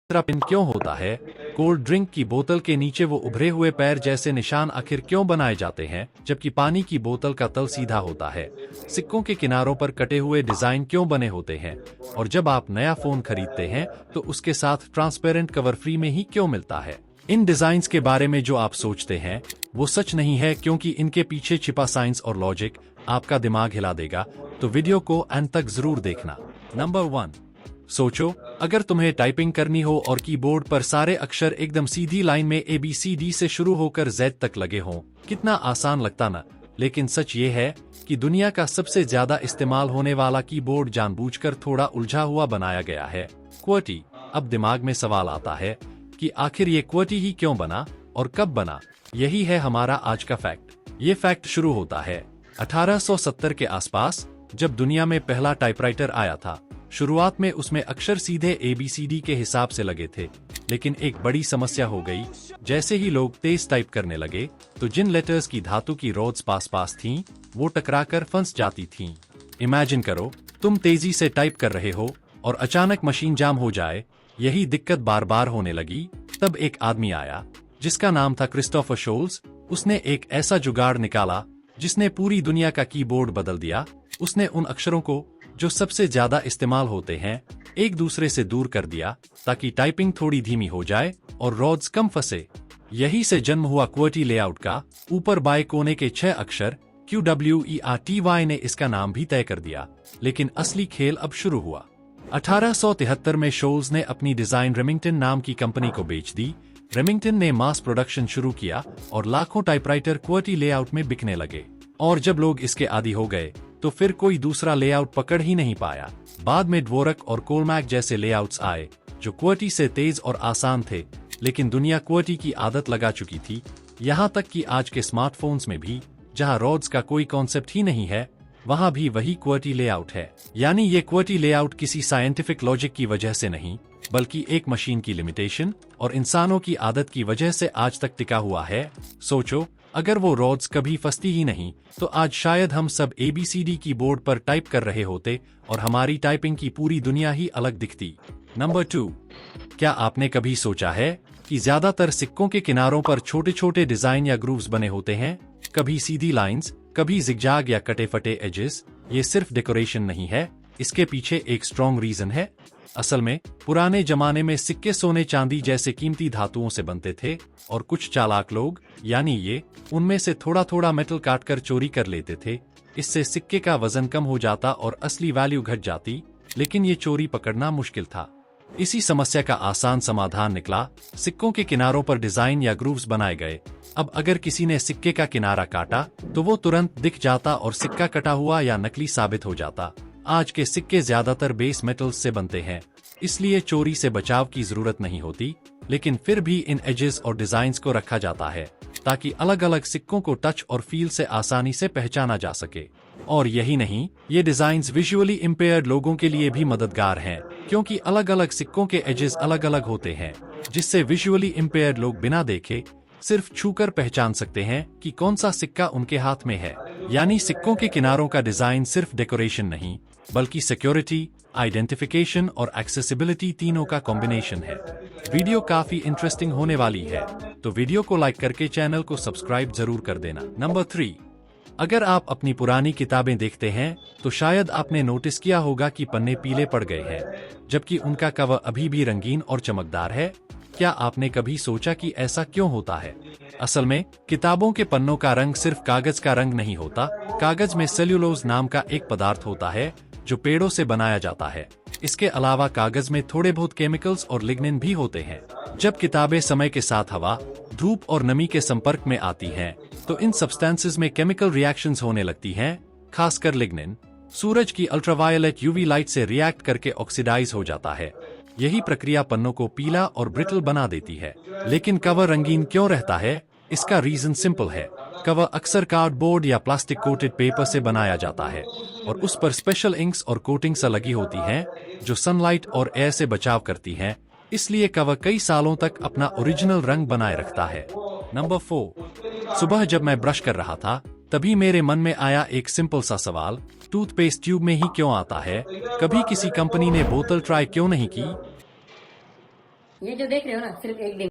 तीसरा पिन क्यों होता है? कोल्ड ड्रिंक की बोतल के नीचे वो उभरे हुए पैर जैसे निशान आखिर क्यों बनाए जाते हैं, जबकि पानी की बोतल का तल सीधा होता है? सिक्कों के किनारों पर कटे हुए डिजाइन क्यों बने होते हैं? और जब आप नया फोन खरीदते हैं तो उसके साथ ट्रांसपेरेंट कवर फ्री में ही क्यों मिलता है? इन डिजाइन्स के बारे में जो आप सोचते हैं वो सच नहीं है, क्योंकि इनके पीछे छिपा साइंस और लॉजिक आपका दिमाग हिला देगा। तो वीडियो को अंत तक जरूर देखना। नंबर 1, सोचो, अगर तुम्हें टाइपिंग करनी हो और कीबोर्ड पर सारे अक्षर एकदम सीधी लाइन में ABCD से शुरू होकर Z तक लगे हों, कितना आसान लगता ना? लेकिन सच ये है कि दुनिया का सबसे ज्यादा इस्तेमाल होने वाला कीबोर्ड जानबूझकर थोड़ा उलझा हुआ बनाया गया है, QWERTY। अब दिमाग में सवाल आता है कि आखिर ये QWERTY ही क्यों बना और कब बना? यही है हमारा आज का फैक्ट। ये फैक्ट शुरू होता है 1870 के आसपास, जब दुनिया में पहला टाइपराइटर आया था। शुरुआत में उसमें अक्षर सीधे ABCD के हिसाब से लगे थे, लेकिन एक बड़ी समस्या हो गई। जैसे ही लोग तेज टाइप करने लगे तो जिन लेटर्स की धातु की रोड्स पास थीं, वो टकराकर फंस जाती थीं। इमेजिन करो, तुम तेजी से टाइप कर रहे हो और अचानक मशीन जाम हो जाए। यही दिक्कत बार बार होने लगी। तब एक आदमी आया जिसका नाम था क्रिस्टोफर शोल्स। उसने एक ऐसा जुगाड़ निकाला जिसने पूरी दुनिया का कीबोर्ड बदल दिया। उसने उन अक्षरों को जो सबसे ज्यादा इस्तेमाल होते हैं एक दूसरे से दूर कर दिया, ताकि टाइपिंग थोड़ी धीमी हो जाए और रोड्स कम फंसे। यही से जन्म हुआ QWERTY लेआउट का। ऊपर बाएं कोने के 6 अक्षर QWERTY ने इसका नाम भी तय कर दिया। लेकिन असली खेल अब शुरू हुआ। 1873 में शोल्स ने अपनी डिजाइन रेमिंगटन नाम की कंपनी को बेच दी। रेमिंगटन ने मास प्रोडक्शन शुरू किया और लाखों टाइपराइटर QWERTY लेआउट में बिकने लगे। और जब लोग इसके आदी हो गए तो फिर कोई दूसरा लेआउट पकड़ ही नहीं पाया। बाद में ड्वोरक और कोलमैक जैसे लेआउट्स आए जो QWERTY से तेज और आसान थे, लेकिन दुनिया QWERTY की आदत लगा चुकी थी। यहाँ तक कि आज के स्मार्टफोन्स में भी, जहाँ रोड्स का कोई कॉन्सेप्ट ही नहीं है, वहाँ भी वही QWERTY लेआउट है। यानी ये QWERTY लेआउट किसी साइंटिफिक लॉजिक की वजह से नहीं, बल्कि एक मशीन की लिमिटेशन और इंसानों की आदत की वजह से आज तक टिका हुआ है। सोचो, अगर वो रोड्स कभी फंसती ही नहीं तो आज शायद हम सब ABCD कीबोर्ड पर टाइप कर रहे होते और हमारी टाइपिंग की पूरी दुनिया ही अलग दिखती। नंबर 2, क्या आपने कभी सोचा है कि ज्यादातर सिक्कों के किनारों पर छोटे छोटे डिजाइन या ग्रूव्स बने होते हैं? कभी सीधी लाइंस, कभी जिगजैग या कटे फटे एजेस। ये सिर्फ डेकोरेशन नहीं है, इसके पीछे एक स्ट्रॉन्ग रीजन है। असल में पुराने जमाने में सिक्के सोने चांदी जैसे कीमती धातुओं से बनते थे, और कुछ चालाक लोग, यानी ये, उनमें से थोड़ा थोड़ा मेटल काटकर चोरी कर लेते थे। इससे सिक्के का वजन कम हो जाता और असली वैल्यू घट जाती, लेकिन ये चोरी पकड़ना मुश्किल था। इसी समस्या का आसान समाधान निकला। सिक्कों के किनारों पर डिजाइन या ग्रूव्स बनाए गए। अब अगर किसी ने सिक्के का किनारा काटा तो वो तुरंत दिख जाता और सिक्का कटा हुआ या नकली साबित हो जाता। आज के सिक्के ज्यादातर बेस मेटल्स से बनते हैं, इसलिए चोरी से बचाव की जरूरत नहीं होती। लेकिन फिर भी इन एजेस और डिजाइन्स को रखा जाता है ताकि अलग अलग सिक्कों को टच और फील से आसानी से पहचाना जा सके। और यही नहीं, ये डिजाइन्स विजुअली इम्पेयर्ड लोगों के लिए भी मददगार हैं, क्योंकि अलग अलग सिक्कों के एजेस अलग अलग होते हैं, जिससे विजुअली इम्पेयर्ड लोग बिना देखे सिर्फ छूकर पहचान सकते हैं कि कौन सा सिक्का उनके हाथ में है। यानी सिक्कों के किनारों का डिजाइन सिर्फ डेकोरेशन नहीं, बल्कि सिक्योरिटी, आइडेंटिफिकेशन और एक्सेसिबिलिटी तीनों का कॉम्बिनेशन है। वीडियो काफी इंटरेस्टिंग होने वाली है, तो वीडियो को लाइक करके चैनल को सब्सक्राइब जरूर कर देना। नंबर 3, अगर आप अपनी पुरानी किताबें देखते हैं तो शायद आपने नोटिस किया होगा कि पन्ने पीले पड़ गए हैं, जबकि उनका कवर अभी भी रंगीन और चमकदार है। क्या आपने कभी सोचा कि ऐसा क्यों होता है? असल में किताबों के पन्नों का रंग सिर्फ कागज का रंग नहीं होता। कागज में सेल्यूलोज नाम का एक पदार्थ होता है जो पेड़ों से बनाया जाता है। इसके अलावा कागज में थोड़े बहुत केमिकल्स और लिग्निन भी होते हैं। जब किताबें समय के साथ हवा, धूप और नमी के संपर्क में आती हैं, तो इन सब्सटेंसेस में केमिकल रिएक्शंस होने लगती हैं। खासकर लिग्निन सूरज की अल्ट्रावायलेट UV लाइट से रिएक्ट करके ऑक्सीडाइज हो जाता है। यही प्रक्रिया पन्नों को पीला और ब्रिटल बना देती है। लेकिन कवर रंगीन क्यों रहता है? इसका रीजन सिंपल है। कवर अक्सर कार्डबोर्ड या प्लास्टिक कोटेड पेपर से बनाया जाता है और उस पर स्पेशल इंक्स और कोटिंग्स लगी होती हैं जो सनलाइट और एयर से बचाव करती हैं। इसलिए कवर कई सालों तक अपना ओरिजिनल रंग बनाए रखता है। नंबर 4, सुबह जब मैं ब्रश कर रहा था तभी मेरे मन में आया एक सिंपल सा सवाल, टूथपेस्ट ट्यूब में ही क्यों आता है? कभी किसी कंपनी ने बोतल ट्राई क्यों नहीं की? ये जो देख रहे हो ना सिर्फ एक दिन